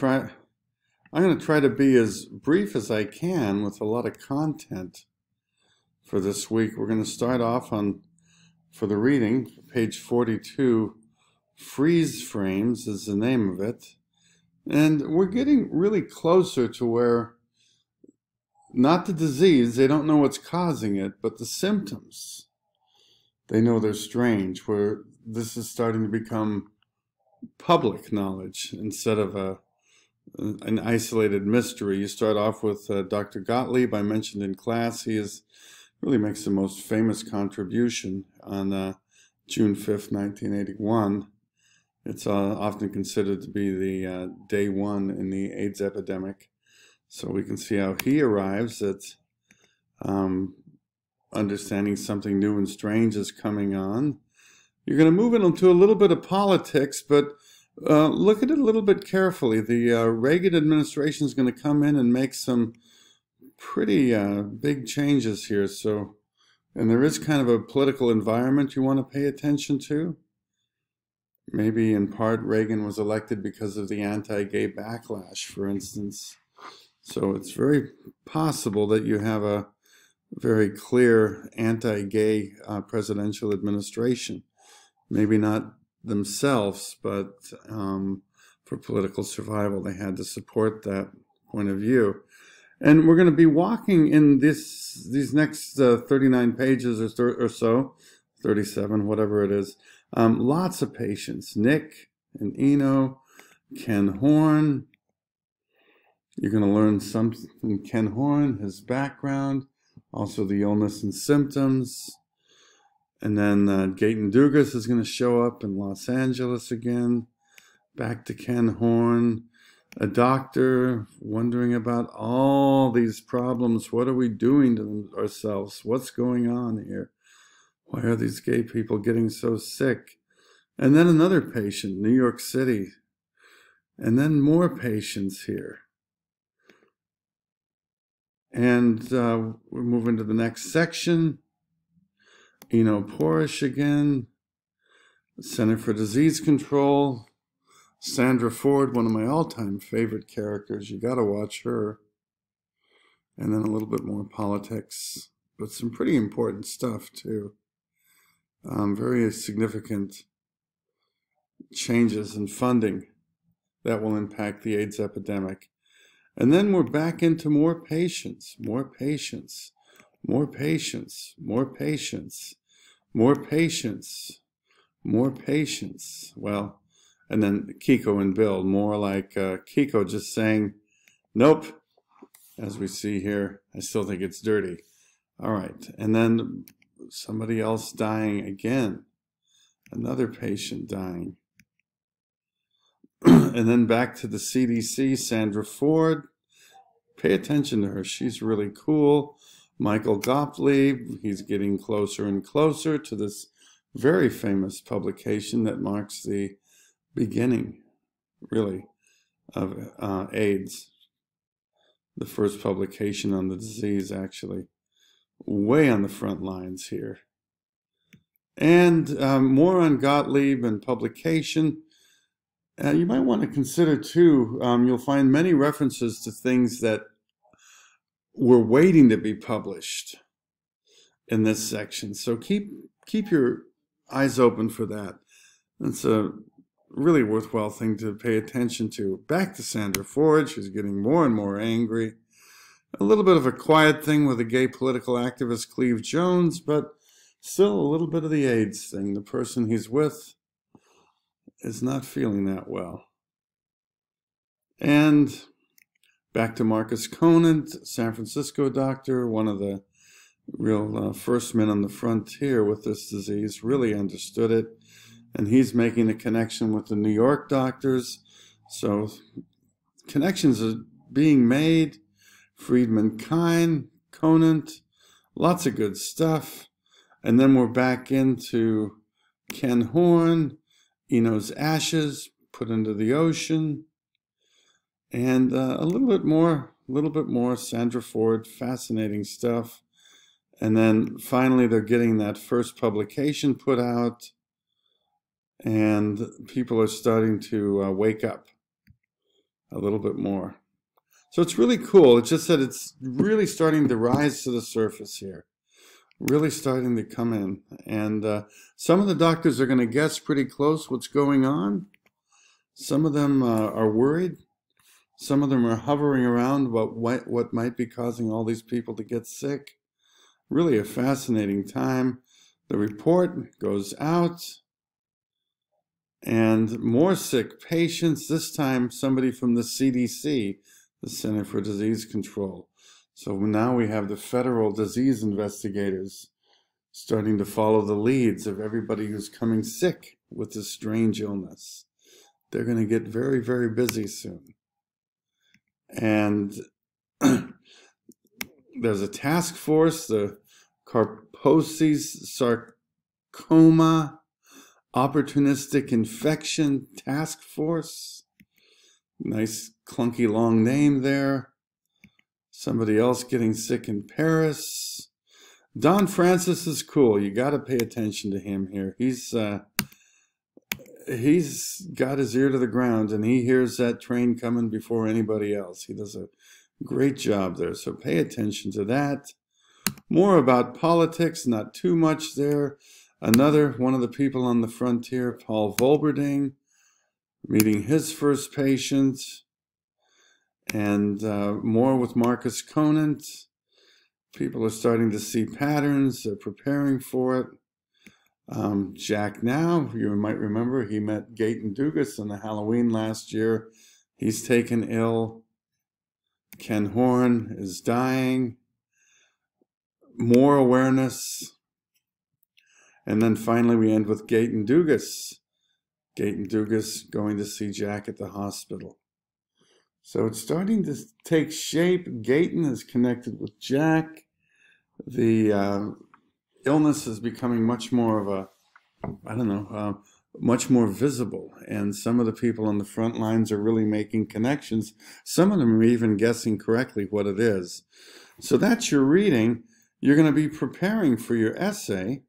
try to be as brief as I can with a lot of content for this week. We're going to start off for the reading, page 42, Freeze Frames is the name of it. And we're getting really closer to where, not the disease, they don't know what's causing it, but the symptoms. They know they're strange, where this is starting to become public knowledge instead of an isolated mystery. You start off with Dr. Gottlieb, I mentioned in class. He really makes the most famous contribution on June 5th, 1981. It's often considered to be the day one in the AIDS epidemic. So we can see how he arrives at understanding something new and strange is coming on. You're going to move into a little bit of politics, but look at it a little bit carefully. The Reagan administration is going to come in and make some pretty big changes here. And there is kind of a political environment you want to pay attention to. Maybe in part Reagan was elected because of the anti-gay backlash, for instance. So it's very possible that you have a very clear anti-gay presidential administration. Maybe not themselves, but for political survival, they had to support that point of view. And we're going to be walking in these next 39 pages or so, 37, whatever it is. Lots of patients, Nick and Eno, Ken Horn. You're going to learn something from Ken Horn, his background, also the illness and symptoms. And then Gaten Dugas is going to show up in Los Angeles again. Back to Ken Horn, a doctor wondering about all these problems. What are we doing to ourselves? What's going on here? Why are these gay people getting so sick? And then another patient, New York City. And then more patients here. And we're moving to the next section. Eno Porish again. Center for Disease Control. Sandra Ford, one of my all-time favorite characters. You got to watch her. And then a little bit more politics, but some pretty important stuff too. Very significant changes in funding that will impact the AIDS epidemic. And then we're back into more patients, more patients, more patients, more patients, more patients, more patients. Well, and then Kiko and Bill, more like Kiko just saying, nope, as we see here. I still think it's dirty. All right, and then somebody else dying again, another patient dying. And then back to the CDC, Sandra Ford. Pay attention to her. She's really cool. Michael Gottlieb, he's getting closer and closer to this very famous publication that marks the beginning, really, of AIDS. The first publication on the disease, actually. Way on the front lines here. And more on Gottlieb and publication. You might want to consider, too, you'll find many references to things that were waiting to be published in this section. So keep your eyes open for that. It's a really worthwhile thing to pay attention to. Back to Sandra Ford. She's getting more and more angry. A little bit of a quiet thing with the gay political activist Cleve Jones, but still a little bit of the AIDS thing. The person he's with is not feeling that well. And back to Marcus Conant, San Francisco doctor, one of the real first men on the frontier with this disease, really understood it. And he's making a connection with the New York doctors. So connections are being made. Friedman Kine, Conant, lots of good stuff. And then we're back into Ken Horn, Eno's ashes put into the ocean, and a little bit more Sandra Ford, fascinating stuff. And then finally they're getting that first publication put out, and people are starting to wake up. a little bit more. So it's really cool. It's just that it's really starting to rise to the surface here. Really starting to come in. And some of the doctors are going to guess pretty close what's going on. Some of them are worried. Some of them are hovering around about what might be causing all these people to get sick. Really a fascinating time. The report goes out. And more sick patients, this time somebody from the CDC, the Center for Disease Control. So now we have the federal disease investigators starting to follow the leads of everybody who's coming sick with this strange illness. They're going to get very, very busy soon. And there's a task force, the Kaposi's Sarcoma Opportunistic Infection Task Force. Nice clunky long name there. Somebody else getting sick in Paris. Don Francis is cool. You got to pay attention to him here. He's got his ear to the ground, and he hears that train coming before anybody else. He does a great job there, so pay attention to that. More about politics, not too much there. Another one of the people on the frontier, Paul Volberding, meeting his first patient. And more with Marcus Conant. People are starting to see patterns. They're preparing for it. Jack Now, you might remember, he met Gaten Dugas on the Halloween last year. He's taken ill. Ken Horn is dying. More awareness. And then finally we end with Gaten Dugas. Gaten Dugas going to see Jack at the hospital. So it's starting to take shape. Gaten is connected with Jack. The illness is becoming much more of a, much more visible. And some of the people on the front lines are really making connections. Some of them are even guessing correctly what it is. So that's your reading. You're going to be preparing for your essay,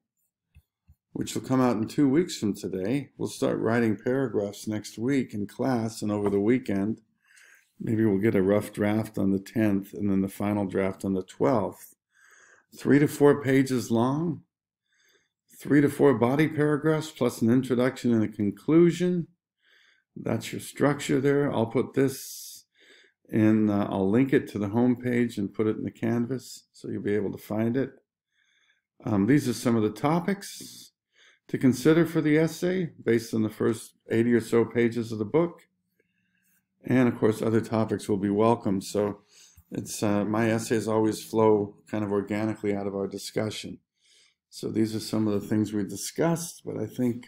which will come out in 2 weeks from today. We'll start writing paragraphs next week in class and over the weekend. Maybe we'll get a rough draft on the 10th and then the final draft on the 12th. 3 to 4 pages long, 3 to 4 body paragraphs plus an introduction and a conclusion. That's your structure there. I'll put this in, I'll link it to the home page and put it in the Canvas so you'll be able to find it. These are some of the topics to consider for the essay based on the first 80 or so pages of the book. And of course, other topics will be welcome. So it's my essays always flow kind of organically out of our discussion. So these are some of the things we discussed, but I think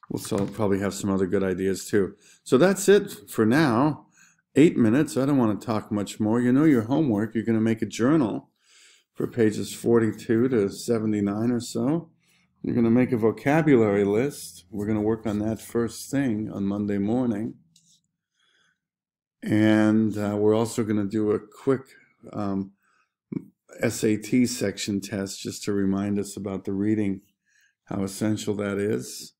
we'll probably have some other good ideas too. So that's it for now. 8 minutes. I don't want to talk much more. You know your homework. You're going to make a journal for pages 42 to 79 or so. You're going to make a vocabulary list. We're going to work on that first thing on Monday morning. And we're also going to do a quick SAT section test just to remind us about the reading, how essential that is.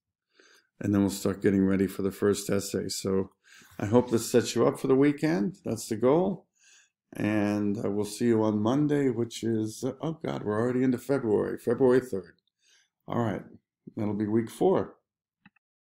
And then we'll start getting ready for the first essay. So I hope this sets you up for the weekend. That's the goal. And we'll see you on Monday, which is, oh God, we're already into February 3rd. All right, that'll be week 4.